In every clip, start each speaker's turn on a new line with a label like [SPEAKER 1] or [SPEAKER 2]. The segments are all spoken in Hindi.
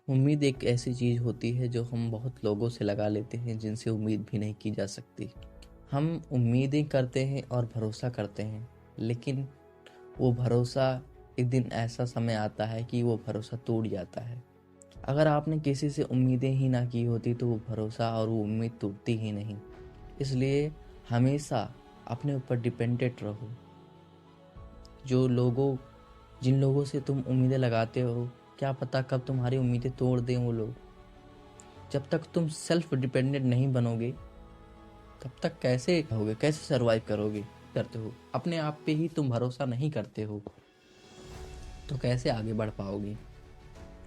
[SPEAKER 1] उम्मीद एक ऐसी चीज़ होती है जो हम बहुत लोगों से लगा लेते हैं जिनसे उम्मीद भी नहीं की जा सकती। हम उम्मीदें करते हैं और भरोसा करते हैं, लेकिन वो भरोसा एक दिन ऐसा समय आता है कि वो भरोसा टूट जाता है। अगर आपने किसी से उम्मीदें ही ना की होती तो वो भरोसा और वो उम्मीद टूटती ही नहीं। इसलिए हमेशा अपने ऊपर डिपेंडेंट रहो। जिन लोगों से तुम उम्मीदें लगाते हो, क्या पता कब तुम्हारी उम्मीदें तोड़ दें वो लोग। जब तक तुम सेल्फ डिपेंडेंट नहीं बनोगे तब तक कैसे रहोगे, कैसे सरवाइव करोगे। करते हो अपने आप पे ही तुम भरोसा नहीं करते हो तो कैसे आगे बढ़ पाओगे।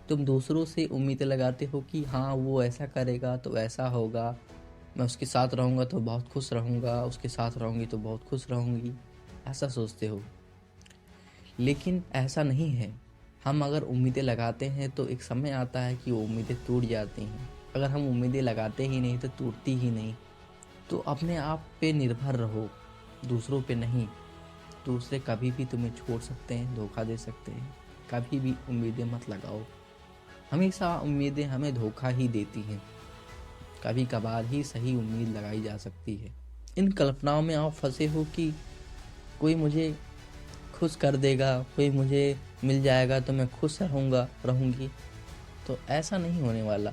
[SPEAKER 1] तुम दूसरों से उम्मीदें लगाते हो कि हाँ वो ऐसा करेगा तो ऐसा होगा, मैं उसके साथ रहूँगा तो बहुत खुश रहूँगा, उसके साथ रहूँगी तो बहुत खुश रहूँगी, ऐसा सोचते हो। लेकिन ऐसा नहीं है। हम अगर उम्मीदें लगाते हैं तो एक समय आता है कि वो उम्मीदें टूट जाती हैं। अगर हम उम्मीदें लगाते ही नहीं तो टूटती ही नहीं। तो अपने आप पे निर्भर रहो, दूसरों पे नहीं। दूसरे कभी भी तुम्हें छोड़ सकते हैं, धोखा दे सकते हैं। कभी भी उम्मीदें मत लगाओ। हमेशा उम्मीदें हमें धोखा ही देती हैं। कभी कभार ही सही उम्मीद लगाई जा सकती है। इन कल्पनाओं में आप फंसे हो कि कोई मुझे खुश कर देगा, कोई मुझे मिल जाएगा तो मैं खुश रहूँगी। तो ऐसा नहीं होने वाला।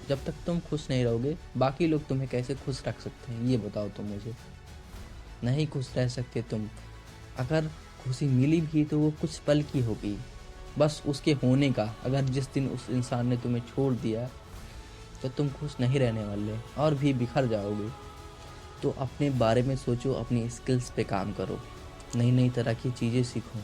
[SPEAKER 1] जब तक तुम खुश नहीं रहोगे, बाकी लोग तुम्हें कैसे खुश रख सकते हैं, ये बताओ तुम मुझे। नहीं खुश रह सकते तुम। अगर खुशी मिली भी तो वो कुछ पल की होगी, बस उसके होने का। अगर जिस दिन उस इंसान ने तुम्हें छोड़ दिया तो तुम खुश नहीं रहने वाले और भी बिखर जाओगे। तो अपने बारे में सोचो, अपनी स्किल्स पे काम करो, नई नई तरह की चीज़ें सीखो।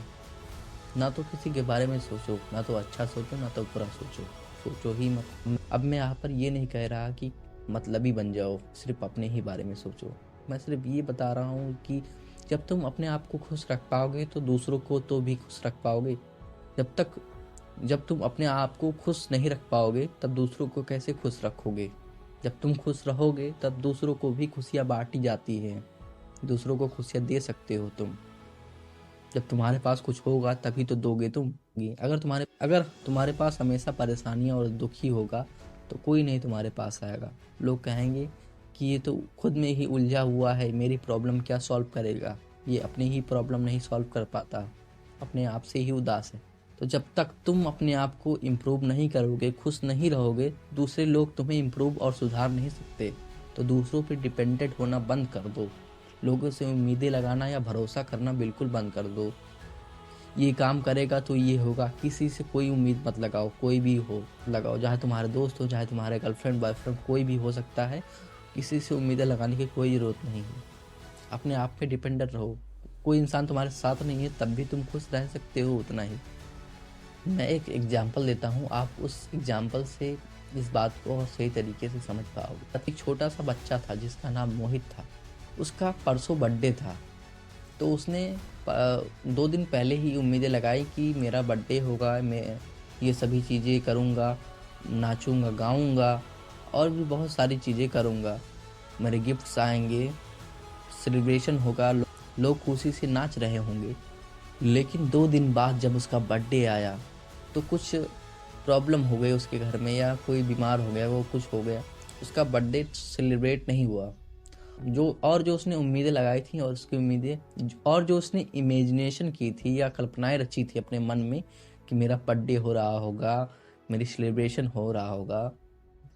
[SPEAKER 1] ना तो किसी के बारे में सोचो, ना तो अच्छा सोचो ना तो बुरा सोचो। सोचो ही मत। अब मैं यहाँ पर ये नहीं कह रहा कि मतलबी बन जाओ, सिर्फ अपने ही बारे में सोचो। मैं सिर्फ ये बता रहा हूँ कि जब तुम अपने आप को खुश रख पाओगे तो दूसरों को तो भी खुश रख पाओगे। जब तुम अपने आप को खुश नहीं रख पाओगे तब दूसरों को कैसे खुश रखोगे। जब तुम खुश रहोगे तब दूसरों को भी खुशियाँ बांटी जाती हैं, दूसरों को खुशियाँ दे सकते हो तुम। जब तुम्हारे पास कुछ होगा तभी तो दोगे तुम। अगर तुम्हारे पास हमेशा परेशानियां और दुखी होगा तो कोई नहीं तुम्हारे पास आएगा। लोग कहेंगे कि ये तो खुद में ही उलझा हुआ है, मेरी प्रॉब्लम क्या सॉल्व करेगा। ये अपनी ही प्रॉब्लम नहीं सॉल्व कर पाता, अपने आप से ही उदास है। तो जब तक तुम अपने आप को इम्प्रूव नहीं करोगे, खुश नहीं रहोगे, दूसरे लोग तुम्हें इम्प्रूव और सुधार नहीं सकते। तो दूसरों पर डिपेंडेंट होना बंद कर दो। लोगों से उम्मीदें लगाना या भरोसा करना बिल्कुल बंद कर दो। ये काम करेगा तो ये होगा, किसी से कोई उम्मीद मत लगाओ। कोई भी हो लगाओ, चाहे तुम्हारे दोस्त हो, चाहे तुम्हारे गर्लफ्रेंड बॉयफ्रेंड, कोई भी हो सकता है। किसी से उम्मीदें लगाने की कोई ज़रूरत नहीं है। अपने आप पे डिपेंडेंट रहो। कोई इंसान तुम्हारे साथ नहीं है तब भी तुम खुश रह सकते हो, उतना ही। मैं एक एग्जाम्पल देता हूँ, आप उस एग्जाम्पल से इस बात को और सही तरीके से समझ पाओगे। एक छोटा सा बच्चा था जिसका नाम मोहित था। उसका परसों बर्थडे था। तो उसने 2 दिन पहले ही उम्मीदें लगाई कि मेरा बर्थडे होगा, मैं ये सभी चीज़ें करूँगा, नाचूँगा गाऊँगा और भी बहुत सारी चीज़ें करूँगा। मेरे गिफ्ट्स आएंगे, सेलिब्रेशन होगा, लोग खुशी से नाच रहे होंगे। लेकिन 2 दिन बाद जब उसका बर्थडे आया तो कुछ प्रॉब्लम हो गई उसके घर में, या कोई बीमार हो गया, वो कुछ हो गया, उसका बर्थडे सेलिब्रेट नहीं हुआ। जो उसने उम्मीदें लगाई थी और उसकी उम्मीदें और जो उसने इमेजिनेशन की थी या कल्पनाएं रची थी अपने मन में कि मेरा बर्थडे हो रहा होगा, मेरी सेलिब्रेशन हो रहा होगा,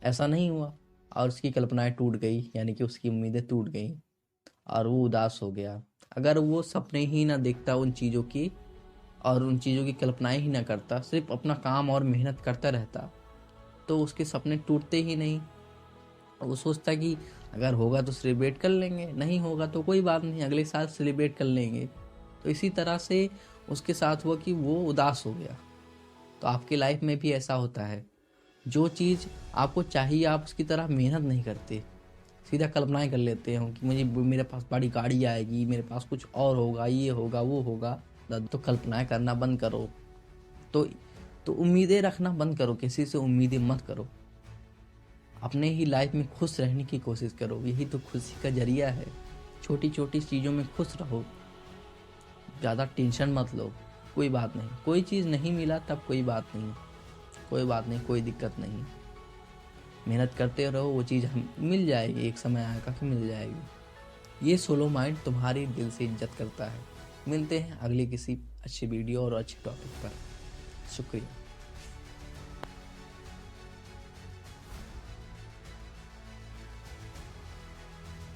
[SPEAKER 1] ऐसा नहीं हुआ। और उसकी कल्पनाएं टूट गई, यानी कि उसकी उम्मीदें टूट गई और वो उदास हो गया। अगर वो सपने ही ना देखता उन चीज़ों की और उन चीज़ों की कल्पनाएं ही ना करता, सिर्फ अपना काम और मेहनत करता रहता, तो उसके सपने टूटते ही नहीं। वो सोचता कि अगर होगा तो सेलिब्रेट कर लेंगे, नहीं होगा तो कोई बात नहीं, अगले साल सेलिब्रेट कर लेंगे। तो इसी तरह से उसके साथ हुआ कि वो उदास हो गया। तो आपकी लाइफ में भी ऐसा होता है, जो चीज़ आपको चाहिए आप उसकी तरह मेहनत नहीं करते, सीधा कल्पनाएं कर लेते हो कि मेरे पास बड़ी गाड़ी आएगी, मेरे पास कुछ और होगा, ये होगा वो होगा। तो कल्पनाएं करना बंद करो। तो तो उम्मीदें रखना बंद करो, किसी से उम्मीदें मत करो। अपने ही लाइफ में खुश रहने की कोशिश करो, यही तो खुशी का जरिया है। छोटी छोटी चीज़ों में खुश रहो, ज़्यादा टेंशन मत लो। कोई बात नहीं, कोई चीज़ नहीं मिला तब कोई बात नहीं, कोई बात नहीं, कोई दिक्कत नहीं, मेहनत करते रहो, वो चीज़ हम मिल जाएगी, एक समय आएगा कि मिल जाएगी। ये सोलो माइंड तुम्हारी दिल से इज्जत करता है। मिलते हैं अगली किसी अच्छी वीडियो और अच्छे टॉपिक पर। शुक्रिया।